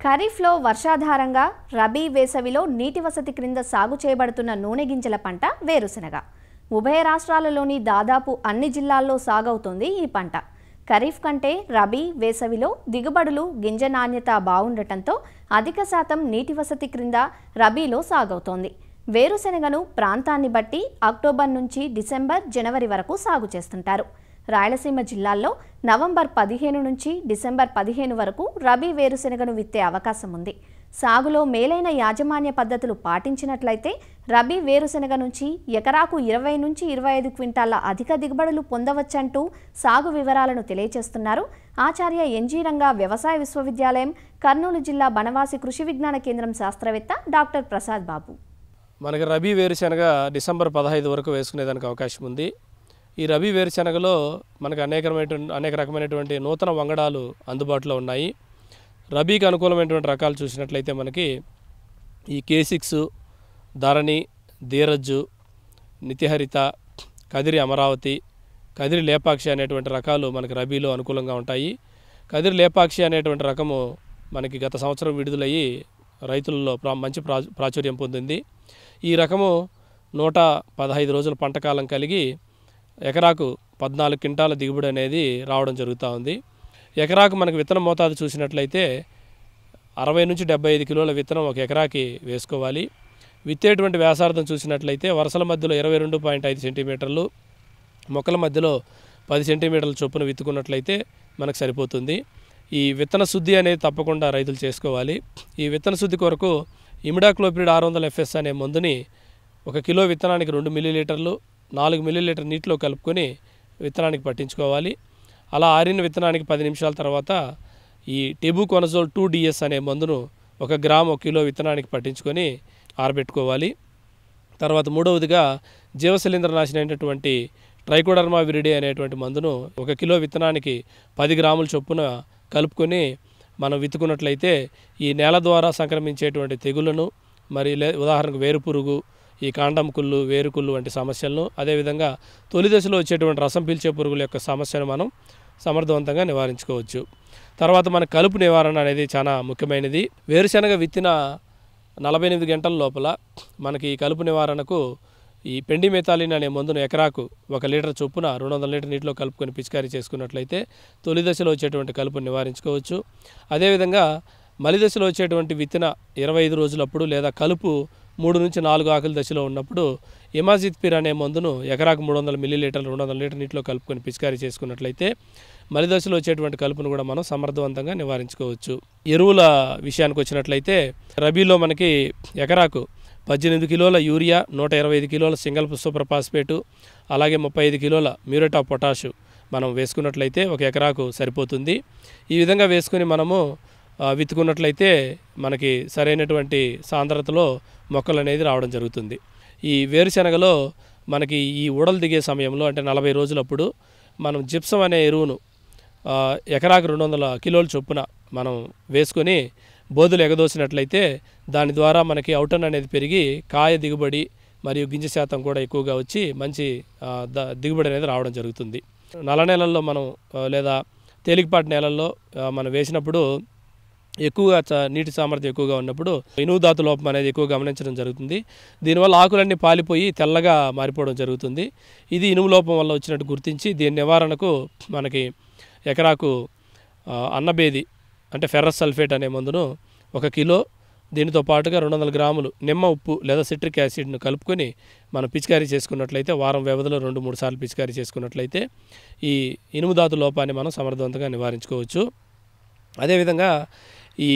ఖరీఫ్లో వర్షాధారంగా రబీ వేసవిలో నీటి వసతి క్రింద సాగు చేయబడుతున్న నూనె గింజల పంట వేరుశెనగ. ఉభయ రాష్ట్రాలలోని దాదాపు అన్ని జిల్లాల్లో సాగవుతోంది ఈ పంట. ఖరీఫ్ కంటే రబీ వేసవిలో దిగుబడులు గింజ నాణ్యత బాగుండటంతో అధిక శాతం నీటి వసతి క్రింద రబీలో సాగవుతోంది. వేరుశెనగను ప్రాంతాన్ని బట్టి అక్టోబర్ నుంచి డిసెంబర్, జనవరి వరకు సాగు చేస్తుంటారు. రాయలసీమ జిల్లాల్లో నవంబర్ 15 నుంచి డిసెంబర్ 15 వరకు రబీ వేరుశెనగను విత్తే అవకాశం ఉంది. సాగులో మేలైన యాజమాన్య పద్ధతులు పాటించినట్లయితే రబీ వేరుశెనగ నుంచి ఎకరాకు 20 నుంచి 25 క్వింటాల అధిక దిగుబడులు పొందవచ్చంటూ సాగు వివరాలను తెలియజేస్తున్నారు ఆచార్య ఎన్జీ రంగా వ్యవసాయ విశ్వవిద్యాలయం, కర్నూలు జిల్లా బనవాసి కృషి విజ్ఞాన కేంద్రం శాస్త్రవేత్త డాక్టర్ ప్రసాద్ బాబు. మనకి రబీ వేరుశెనగ డిసెంబర్ 15 వరకు వేసుకునేదానికి అవకాశం ఉంది. ఈ రబీ వేరుశెనగలో మనకు అనేక రకమైనటువంటి నూతన వంగడాలు అందుబాటులో ఉన్నాయి. రబీకి అనుకూలమైనటువంటి రకాలు చూసినట్లయితే మనకి ఈ K6, ధరణి, ధీరజ్జు, నిత్యహరిత, కదిరి అమరావతి, కదిరి లేపాక్షి అనేటువంటి రకాలు మనకి రబీలో అనుకూలంగా ఉంటాయి. కదిరి లేపాక్షి అనేటువంటి రకము మనకి గత సంవత్సరం విడుదలయ్యి రైతులలో మంచి ప్రాచుర్యం పొందింది. ఈ రకము 115 రోజుల పంటకాలం కలిగి ఎకరాకు 14 క్వింటాల దిగుబడి అనేది రావడం జరుగుతూ ఉంది. ఎకరాకు మనకు విత్తన మోతాదు చూసినట్లయితే 60 నుంచి 75 కిలోల విత్తనం ఒక ఎకరాకి వేసుకోవాలి. విత్తేటువంటి వ్యాసార్థం చూసినట్లయితే వరుసల మధ్యలో 22.5 సెంటీమీటర్లు, మొక్కల మధ్యలో 10 సెంటీమీటర్ల చొప్పున విత్తుకున్నట్లయితే మనకు సరిపోతుంది. ఈ విత్తన శుద్ధి అనేది తప్పకుండా రైతులు చేసుకోవాలి. ఈ విత్తన శుద్ధి కొరకు ఇమిడాక్లోపిడ్ 600 FS అనే మందుని 1 కిలో విత్తనానికి 2 మిల్లీలీటర్లు 4 మిల్లీలీటర్ నీటిలో కలుపుకొని విత్తనానికి పట్టించుకోవాలి. అలా ఆరిన విత్తనానికి 10 నిమిషాల తర్వాత ఈ టెబుకొనజోల్ 2DS అనే మందును 1 గ్రామ్ 1 కిలో విత్తనానికి పట్టించుకొని ఆరబెట్టుకోవాలి. తర్వాత మూడవదిగా జీవశిలీంద్రనాశిని అయినటువంటి ట్రైకోడర్మా విరిడి అనేటువంటి మందును 1 కిలో విత్తనానికి 10 గ్రాముల చొప్పున కలుపుకొని మనం విత్తుకున్నట్లయితే ఈ నేల ద్వారా సంక్రమించేటువంటి తెగుళ్లను, మరి ఉదాహరణకు వేరుపురుగు, ఈ కాండం కుళ్ళు, వేరుకుళ్ళు వంటి సమస్యలను, అదేవిధంగా తొలి దశలో వచ్చేటువంటి రసం పీల్చే పురుగుల యొక్క సమస్యను మనం సమర్థవంతంగా నివారించుకోవచ్చు. తర్వాత మన కలుపు నివారణ అనేది చాలా ముఖ్యమైనది. వేరుశెనగ విత్తిన 48 గంటల లోపల మనకి ఈ కలుపు నివారణకు ఈ పెండిమెథాలిన్ అనే మందును ఎకరాకు 1 లీటర్ చొప్పున 200 లీటర్ నీటిలో కలుపుకొని పిచికారీ చేసుకున్నట్లయితే తొలి దశలో వచ్చేటువంటి కలుపును నివారించుకోవచ్చు. అదేవిధంగా మలి దశలో వచ్చేటువంటి విత్తిన 25 రోజులప్పుడు లేదా కలుపు 3 నుంచి 4 ఆకుల దశలో ఉన్నప్పుడు ఇమాజిత్పిర్ అనే మందును ఎకరాకు 300 మిల్లీలీటర్లు 200 లీటర్ నీటిలో కలుపుకొని పిచికారీ చేసుకున్నట్లయితే మలి దశలో వచ్చేటువంటి కలుపును కూడా మనం సమర్థవంతంగా నివారించుకోవచ్చు. ఎరువుల విషయానికి వచ్చినట్లయితే రబీలో మనకి ఎకరాకు 18 కిలోల యూరియా, 125 కిలోల సింగల్ సూపర్ ఫాస్ఫేటు, అలాగే 35 కిలోల మ్యూరేట్ ఆఫ్ పొటాషు మనం వేసుకున్నట్లయితే 1 ఎకరాకు సరిపోతుంది. ఈ విధంగా వేసుకుని మనము విత్తుకున్నట్లయితే మనకి సరైనటువంటి సాంద్రతలో మొక్కలు అనేది రావడం జరుగుతుంది. ఈ వేరుశెనగలో మనకి ఈ ఊడలు దిగే సమయంలో అంటే 40 రోజులప్పుడు మనం జిప్సం అనే ఎరువును ఎకరాకు 200 కిలోల చొప్పున మనం వేసుకొని బోధులు ఎగదోసినట్లయితే దాని ద్వారా మనకి అవుటన్ అనేది పెరిగి కాయ దిగుబడి మరియు గింజ శాతం కూడా ఎక్కువగా వచ్చి మంచి దిగుబడి అనేది రావడం జరుగుతుంది. నల్ల నేలల్లో మనం లేదా తేలికపాటి నేలల్లో మనం వేసినప్పుడు ఎక్కువగా నీటి సామర్థ్యం ఎక్కువగా ఉన్నప్పుడు ఇనుము ధాతు లోపం అనేది ఎక్కువ గమనించడం జరుగుతుంది. దీనివల్ల ఆకులన్నీ పాలిపోయి తెల్లగా మారిపోవడం జరుగుతుంది. ఇది ఇనుము లోపం వల్ల వచ్చినట్టు గుర్తించి దీని నివారణకు మనకి ఎకరాకు అన్నబేది అంటే ఫెర్రస్ సల్ఫేట్ అనే మందును 1 కిలో, దీనితో పాటుగా 200 గ్రాములు నిమ్మ ఉప్పు లేదా సిట్రిక్ యాసిడ్ను కలుపుకొని మనం పిచికారీ చేసుకున్నట్లయితే వారం వ్యవధిలో 2-3 సార్లు పిచికారీ చేసుకున్నట్లయితే ఈ ఇనుము ధాతు లోపాన్ని మనం సమర్థవంతంగా నివారించుకోవచ్చు. అదేవిధంగా ఈ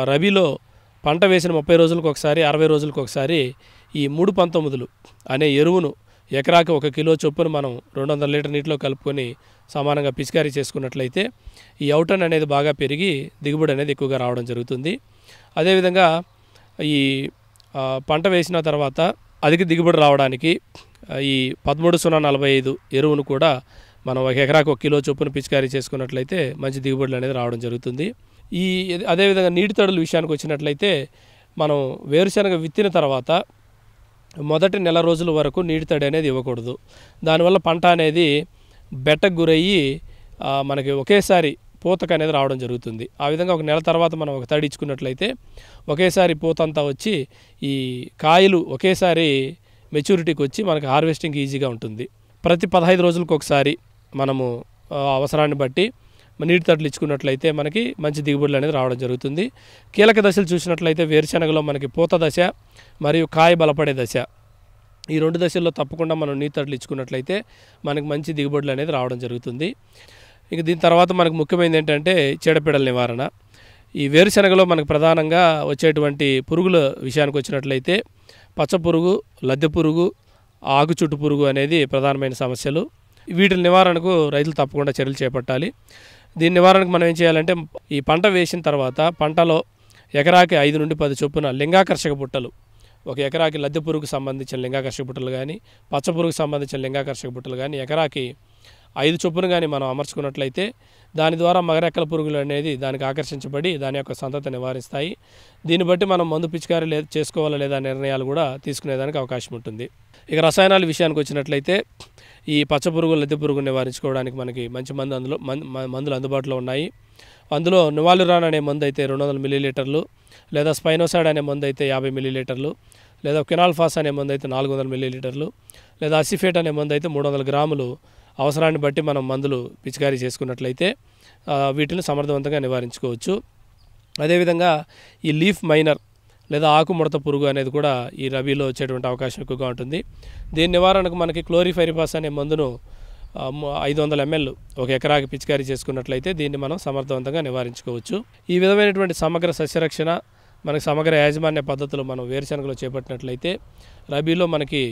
రబీలో పంట వేసిన 30 రోజులకు ఒకసారి, 60 రోజులకు ఒకసారి ఈ 319 అనే ఎరువును ఎకరాకి 1 కిలో చొప్పున మనం 200 లీటర్ నీటిలో కలుపుకొని సమానంగా పిచికారీ చేసుకున్నట్లయితే ఈ అవుటన్ అనేది బాగా పెరిగి దిగుబడి అనేది ఎక్కువగా రావడం జరుగుతుంది. అదేవిధంగా ఈ పంట వేసిన తర్వాత అధిక దిగుబడి రావడానికి ఈ 13-0-45 ఎరువును కూడా మనం 1 ఎకరాకు 1 కిలో చొప్పున పిచికారీ చేసుకున్నట్లయితే మంచి దిగుబడులు అనేది రావడం జరుగుతుంది. అదేవిధంగా నీటి తడుల విషయానికి వచ్చినట్లయితే మనం వేరుశెనగ విత్తిన తర్వాత మొదటి నెల రోజుల వరకు నీటి తడి అనేది ఇవ్వకూడదు. దానివల్ల పంట అనేది బెట్టకు గురయ్యి మనకి ఒకేసారి పూతకు అనేది రావడం జరుగుతుంది. ఆ విధంగా ఒక నెల తర్వాత మనం ఒక తడి ఇచ్చుకున్నట్లయితే ఒకేసారి పూత అంతా వచ్చి ఈ కాయలు ఒకేసారి మెచ్యూరిటీకి వచ్చి మనకు హార్వెస్టింగ్ ఈజీగా ఉంటుంది. ప్రతి 15 రోజులకు ఒకసారి మనము అవసరాన్ని బట్టి నీటి తట్లు ఇచ్చుకున్నట్లయితే మనకి మంచి దిగుబడులు అనేది రావడం జరుగుతుంది. కీలక దశలు చూసినట్లయితే వేరుశనగలో మనకి పూత దశ మరియు కాయ బలపడే దశ, ఈ 2 దశల్లో తప్పకుండా మనం నీటి తట్లు ఇచ్చుకున్నట్లయితే మనకి మంచి దిగుబడులు అనేది రావడం జరుగుతుంది. ఇక దీని తర్వాత మనకు ముఖ్యమైనది ఏంటంటే చీడపీడల నివారణ. ఈ వేరుశనగలో మనకు ప్రధానంగా వచ్చేటువంటి పురుగుల విషయానికి వచ్చినట్లయితే పచ్చ పురుగు, లద్దె పురుగు, ఆకు చుట్టు పురుగు అనేది ప్రధానమైన సమస్యలు. వీటి నివారణకు రైతులు తప్పకుండా చర్యలు చేపట్టాలి. దీని నివారణకు మనం ఏం చేయాలంటే ఈ పంట వేసిన తర్వాత పంటలో ఎకరాకి 5 నుండి 10 చొప్పున లింగాకర్షక బుట్టలు, ఒక ఎకరాకి లద్దె పురుగుకు సంబంధించిన లింగాకర్షక బుట్టలు కానీ పచ్చ పురుగుకు సంబంధించిన లింగాకర్షక బుట్టలు కానీ ఎకరాకి 5 చొప్పున కానీ మనం అమర్చుకున్నట్లయితే దాని ద్వారా మగరెక్కల పురుగులు అనేది దానికి ఆకర్షించబడి దాని యొక్క సంతతి నివారిస్తాయి. దీన్ని బట్టి మనం మందు పిచికారీ చేసుకోవాలా లేదా నిర్ణయాలు కూడా తీసుకునేదానికి అవకాశం ఉంటుంది. ఇక రసాయనాల విషయానికి వచ్చినట్లయితే ఈ పచ్చ పురుగు, లద్దె పురుగు నివారించుకోవడానికి మనకి మంచి మందులు అందుబాటులో ఉన్నాయి. అందులో నివాలిరాన్ అనే మందు అయితే 200 మిల్లీలీటర్లు, లేదా స్పైనోసైడ్ అనే మందు అయితే 50 మిల్లీలీటర్లు, లేదా కినాల్ఫాస్ అనే మందు అయితే 400 మిల్లీలీటర్లు, లేదా అసిఫేట్ అనే మందు అయితే 300 గ్రాములు అవసరాన్ని బట్టి మనం మందులు పిచికారీ చేసుకున్నట్లయితే వీటిని సమర్థవంతంగా నివారించుకోవచ్చు. అదేవిధంగా ఈ లీఫ్ మైనర్ లేదా ఆకు ముడత పురుగు అనేది కూడా ఈ రబీలో వచ్చేటువంటి అవకాశం ఎక్కువగా ఉంటుంది. దీని నివారణకు మనకి క్లోరిఫైరిపాస్ అనే మందును 500 ml ఒక ఎకరాకి పిచికారీ చేసుకున్నట్లయితే దీన్ని మనం సమర్థవంతంగా నివారించుకోవచ్చు. ఈ విధమైనటువంటి సమగ్ర సస్యరక్షణ, మనకి సమగ్ర యాజమాన్య పద్ధతులు మనం వేరుశనగలో చేపట్టినట్లయితే రబీలో మనకి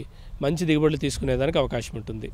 మంచి దిగుబడులు తీసుకునేదానికి అవకాశం ఉంటుంది.